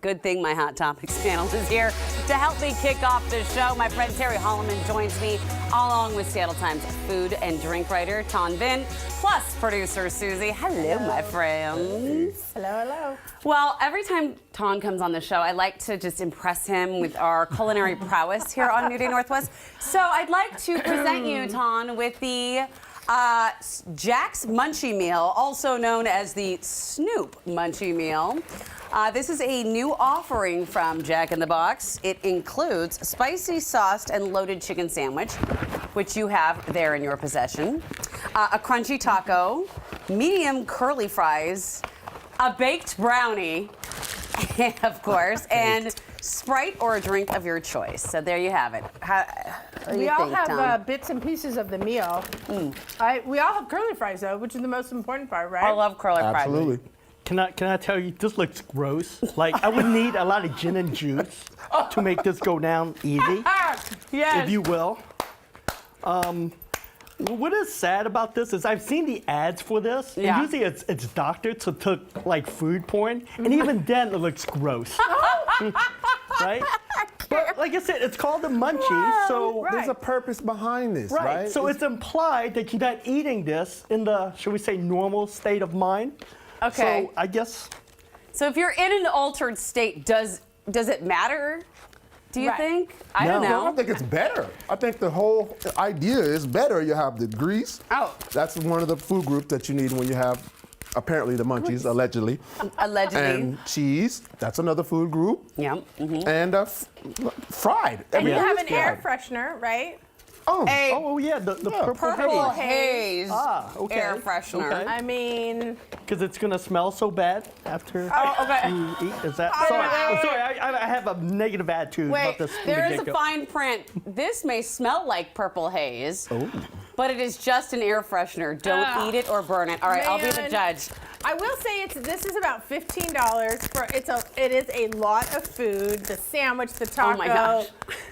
Good thing my Hot Topics panel is here to help me kick off the show. My friend Terry Hollimon joins me, along with Seattle Times food and drink writer Tan Vinh, plus producer Suzie. Hello, my friends. Hello, hello. Well, every time Tan comes on the show, I like to just impress him with our culinary prowess here on New Day Northwest. So I'd like to present you, Tan, with the Jack's Munchie Meal, also known as the Snoop Munchie Meal. This is a new offering from Jack in the Box. It includes spicy sauced and loaded chicken sandwich, which you have there in your possession, a crunchy taco, medium curly fries, a baked brownie, of course, and Sprite or a drink of your choice. So there you have it. We all have bits and pieces of the meal. We all have curly fries, though, which is the most important part, right? I love curly fries. Absolutely. Can I tell you, this looks gross. Like, I would need a lot of gin and juice to make this go down easy, Yes. if you will. What is sad about this is I've seen the ads for this, and Yeah. usually it's doctored to like food porn, and even then it looks gross. Right? But like I said, it's called the Munchies, so Right. There's a purpose behind this, right? So it's implied that you're not eating this in the, should we say, normal state of mind. Okay. So I guess. So if you're in an altered state, does it matter? Do you Right. think? I No. don't I know. don't think it's better. I think the whole idea is better. You have the grease. Oh. That's one of the food groups that you need when you have, apparently, the munchies, allegedly. Allegedly. And cheese. That's another food group. Yeah. And fried. And you Everything have is an air fried. freshener, right? Oh. Hey, Oh yeah, the purple purple haze. haze Okay. air freshener. Okay. I mean, Because it's gonna smell so bad after Oh, okay. you eat. Is that? Wait, Sorry, wait, wait, I'm sorry. I have a negative attitude Wait, about this. from there the is a get-go. fine print. This may smell like purple haze, but it is just an air freshener. Don't eat it or burn it. All right, I'll be the Man. judge. I will say this is about $15 for it is a lot of food. The sandwich, the taco, Oh my gosh.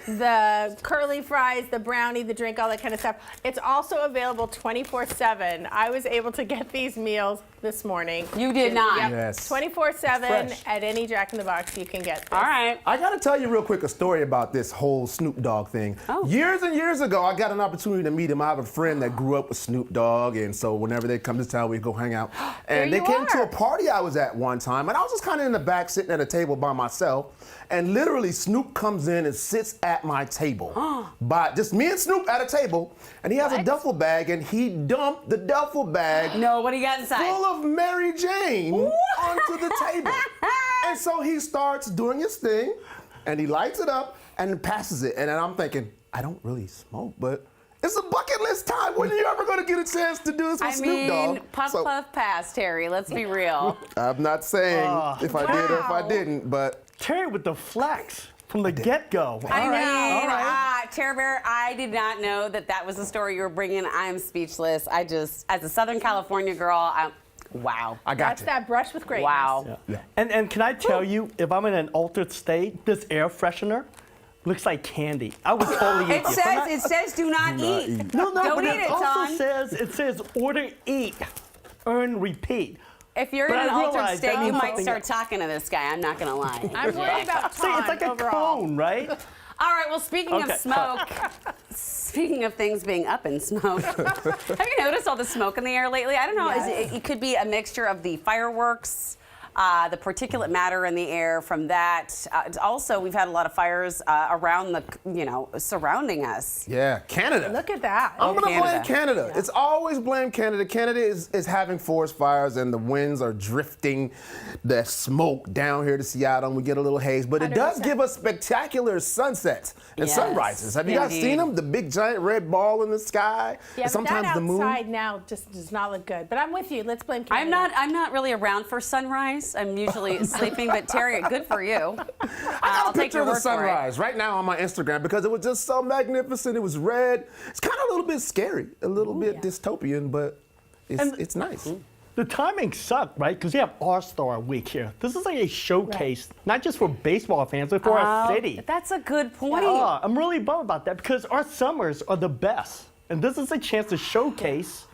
the curly fries, the brownie, the drink, all that kind of stuff. It's also available 24/7. I was able to get these meals this morning. You did not. Yep. Yes. 24/7 Fresh. at any Jack in the Box you can get this. All right. I gotta tell you real quick a story about this whole Snoop Dogg thing. Oh. Years and years ago, I got an opportunity to meet him. I have a friend that grew up with Snoop Dogg, and so whenever they come to town, we go hang out. And There they you came to are. a party I was at one time, and I was just kind of in the back sitting at a table by myself, and literally Snoop comes in and sits at my table. By just me and Snoop at a table, and he has a What? duffel bag, and he dumped the duffel bag No, what do you got inside? full of Mary Jane onto the table. And so he starts doing his thing, and he lights it up and passes it. And then I'm thinking, I don't really smoke, but it's a bucket list time. When are you ever going to get a chance to do this with I Snoop mean, Dogg? puff, So, puff, pass, Terry. Let's be real. I'm not saying if I did or if I Wow. didn't, but Terry with the flex from the get-go. I All right, mean, all right. Terry Bear, I did not know that was the story you were bringing. I'm speechless. I just, as a Southern California girl, wow. I got That's you. that brush with greatness. Wow. Yeah. And can I tell you, if I'm in an altered state, this air freshener looks like candy. I would totally eat It says do not eat. No, Don't but eat it it, also Ton. says order, eat, earn, repeat. If you're But in an I altered realize state, that you means might something start else. talking to this guy. I'm not gonna lie. I'm worried about See, Ton it's like a overall. cone, right? All right. Well, speaking of Okay. smoke, speaking of things being up in smoke, have you noticed all the smoke in the air lately? I don't know. Yes. It could be a mixture of the fireworks. The particulate matter in the air from that. Also, we've had a lot of fires around surrounding us. Yeah, Canada. Look at that. I'm gonna Canada. blame Canada. It's always blame Canada. Canada is having forest fires, and the winds are drifting the smoke down here to Seattle, and we get a little haze. But it does 100%. give us spectacular sunsets and Yes, sunrises. Have you guys indeed. seen them? The big giant red ball in the sky. Yeah, and but sometimes that the moon. outside now just does not look good. But I'm with you. Let's blame Canada. I'm not really around for sunrise. I'm usually sleeping, but Terry, good for you. I got I'll a take picture your of the word for it. sunrise right now on my Instagram because it was just so magnificent. It was red. It's kind of a little bit scary, a little bit dystopian, but it's nice. The timing sucked, right? Because you have All-Star Week here. This is like a showcase, not just for baseball fans, but for our city. That's a good point. Oh, I'm really bummed about that because our summers are the best. And this is a chance to showcase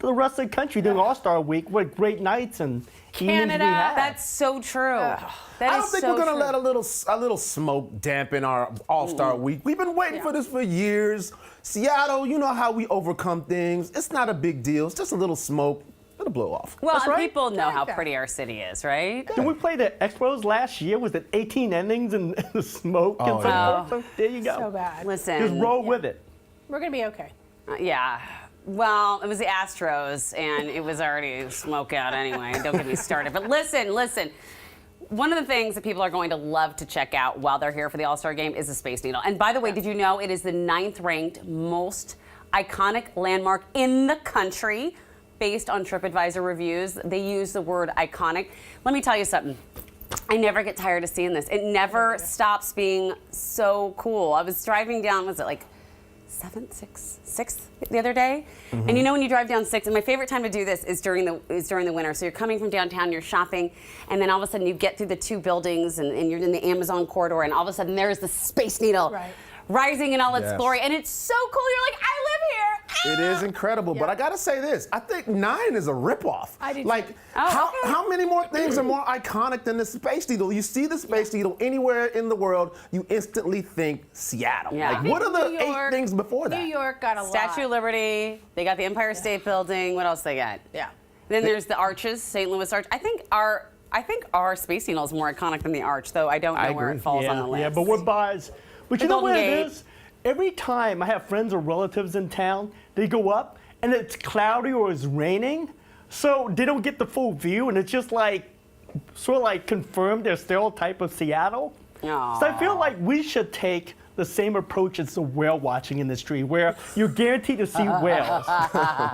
the rest of the country during All-Star Week. What great nights and evenings we Canada. had. That's so true. That I is don't think so we're gonna true. let a little smoke dampen our All-Star Week. We've been waiting for this for years. Seattle, you know how we overcome things. It's not a big deal. It's just a little smoke. It'll blow off. Well, That's and right. people know like how that. pretty our city is, right? Did we play the Expos last year? Was it 18 innings and the smoke and so yeah. forth? So there you go. So bad. Listen. Just roll with it. We're gonna be okay. Yeah. Well, it was the Astros, and it was already smoke out anyway. Don't get me started. But listen. One of the things that people are going to love to check out while they're here for the All-Star Game is the Space Needle. And by the way, did you know it is the 9th-ranked most iconic landmark in the country based on TripAdvisor reviews? They use the word iconic. Let me tell you something. I never get tired of seeing this. It never stops being so cool. I was driving down, was it like 6th the other day? And you know when you drive down 6th, and my favorite time to do this is during the winter. So you're coming from downtown, you're shopping, and then all of a sudden you get through the 2 buildings and you're in the Amazon corridor, and all of a sudden there's the Space Needle Right. rising in all its Yes. glory, and it's so cool. You're like, I live here. It is incredible, but I gotta say this: I think 9 is a ripoff. I do too. Like, Oh, okay. how many more things are more iconic than the Space Needle? You see the Space Needle anywhere in the world, you instantly think Seattle. Yeah. Like, what are the New 8 York- things before that? New York got a lot. Statue of Liberty. They got the Empire State Building. What else they got? Yeah. Then there's the arches, St. Louis Arch. I think our Space Needle is more iconic than the Arch, though I don't know I where agree. it falls on the list. Yeah, but what buys? But The you know Golden what it Gate. is? Every time I have friends or relatives in town, they go up and it's cloudy or it's raining, so they don't get the full view, and it's just like sort of like confirmed their stereotype of Seattle. Aw. So I feel like we should take the same approach as the whale watching industry, where you're guaranteed to see whales,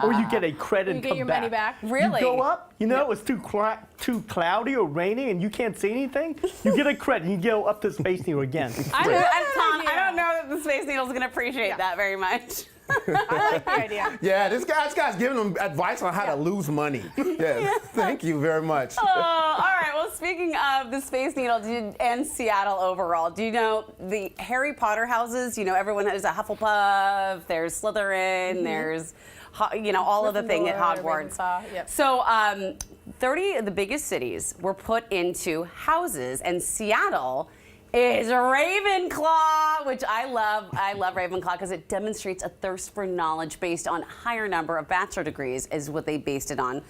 or you get a credit You and get come your money back? Really? You go up, you know, it's too cloudy or raining, and you can't see anything. You get a credit, and you go up to Space Needle again. I don't know that the Space Needle's going to appreciate that very much. I like the idea. Yeah, this guy's giving them advice on how to lose money. Yes, thank you very much. Oh, all right. Well, speaking of the Space Needle and Seattle overall, do you know the Harry Potter houses? You know, everyone has a Hufflepuff, there's Slytherin, there's, all of the thing at Gryffindor, Hogwarts. Ravenclaw, yep. So 30 of the biggest cities were put into houses, and Seattle is Ravenclaw, which I love. I love Ravenclaw because it demonstrates a thirst for knowledge based on higher number of bachelor degrees is what they based it on.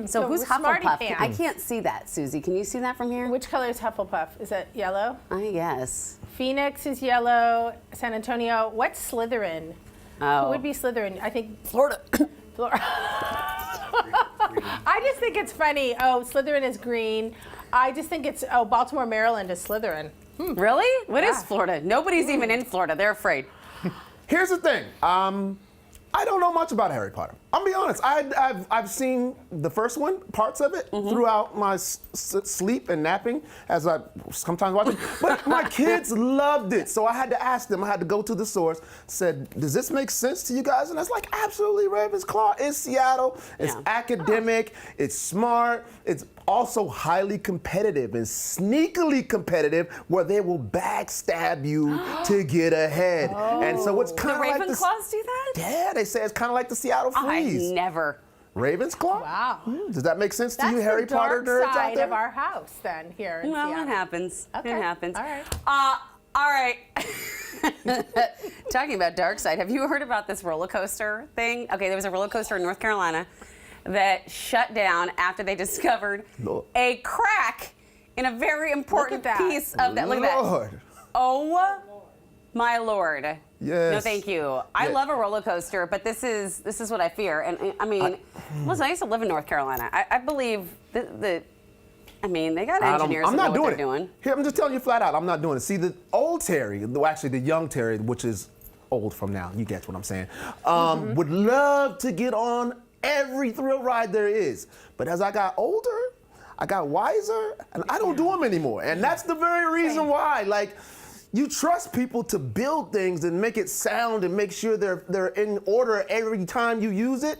So who's smarty Hufflepuff? pants. I can't see that, Susie. Can you see that from here? Which color is Hufflepuff? Is it yellow? I guess. Phoenix is yellow. San Antonio. What's Slytherin? Oh. Who would be Slytherin? I think Florida. Florida. I just think it's funny. Oh, Slytherin is green. I just think it's, Baltimore, Maryland is Slytherin. Really? What is Yeah. Florida? Nobody's even in Florida. They're afraid. Here's the thing. I don't know much about Harry Potter. I'll be honest. I've seen the first one, parts of it, throughout my sleep and napping, as I sometimes watch it. But my kids loved it, so I had to ask them. I had to go to the source. Said, "Does this make sense to you guys?" And I was like, "Absolutely, Ravenclaw is Seattle. It's Yeah. academic. It's smart. It's also highly competitive and sneakily competitive, where they will backstab you to get ahead. And so it's The kind of like Ravenclaws do that? yeah, they say it's kind of like the Seattle I Freeze. never. Ravensclaw? Wow. Does that make sense to That's you, Harry the Potter dark nerds out side there? of our house then here in Well, Seattle. it happens. Okay. It happens. All right. All right. Talking about dark side, have you heard about this roller coaster thing? Okay, there was a roller coaster in North Carolina that shut down after they discovered Lord. a crack in a very important that. piece of that. Look at that. Lord. Oh my Lord. Yes. No, thank you. I Yeah. love a roller coaster, but this is what I fear. And I mean, listen, I used to live in North Carolina. I believe that. I mean, they got engineers I'm that know not what doing they're it. doing. Here, I'm just telling you flat out, I'm not doing it. See, the old Terry, well, actually the young Terry, which is old from now, you get what I'm saying, would love to get on every thrill ride there is. But as I got older, I got wiser, and I don't do them anymore. And that's the very reason why. Like, you trust people to build things and make it sound and make sure they're in order every time you use it.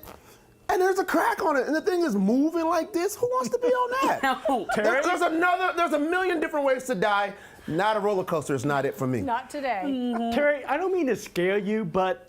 And there's a crack on it, and the thing is moving like this. Who wants to be on that? No. There's a million different ways to die. Not a roller coaster is not it for me. Not today. Terry, I don't mean to scare you, but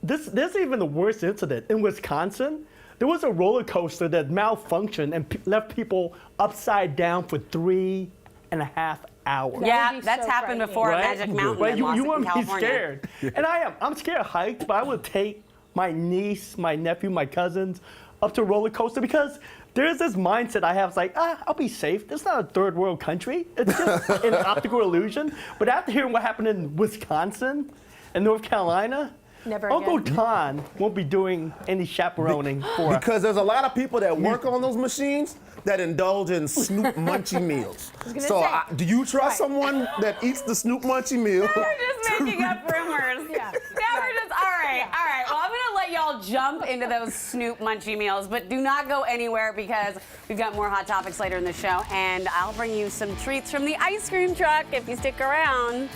there's even the worst incident in Wisconsin. there was a roller coaster that malfunctioned and left people upside down for 3.5 hours. Yeah, would be that's so happened frightening. before at Magic Mountain Right? in You wouldn't be California. scared. And I'm scared of heights, but I would take my niece, my nephew, my cousins up to a roller coaster because there's this mindset I have. It's like, I'll be safe. It's not a third world country. It's just an optical illusion. But after hearing what happened in Wisconsin and North Carolina, Never Uncle again. Tan won't be doing any chaperoning for us. Because there's a lot of people that work on those machines that indulge in Snoop Munchie meals. gonna So say. do you trust someone that eats the Snoop Munchie meal? We're just making up rumors. Yeah. Now we're just, all right. Well, I'm going to let y'all jump into those Snoop Munchie meals, but do not go anywhere because we've got more hot topics later in the show, and I'll bring you some treats from the ice cream truck if you stick around.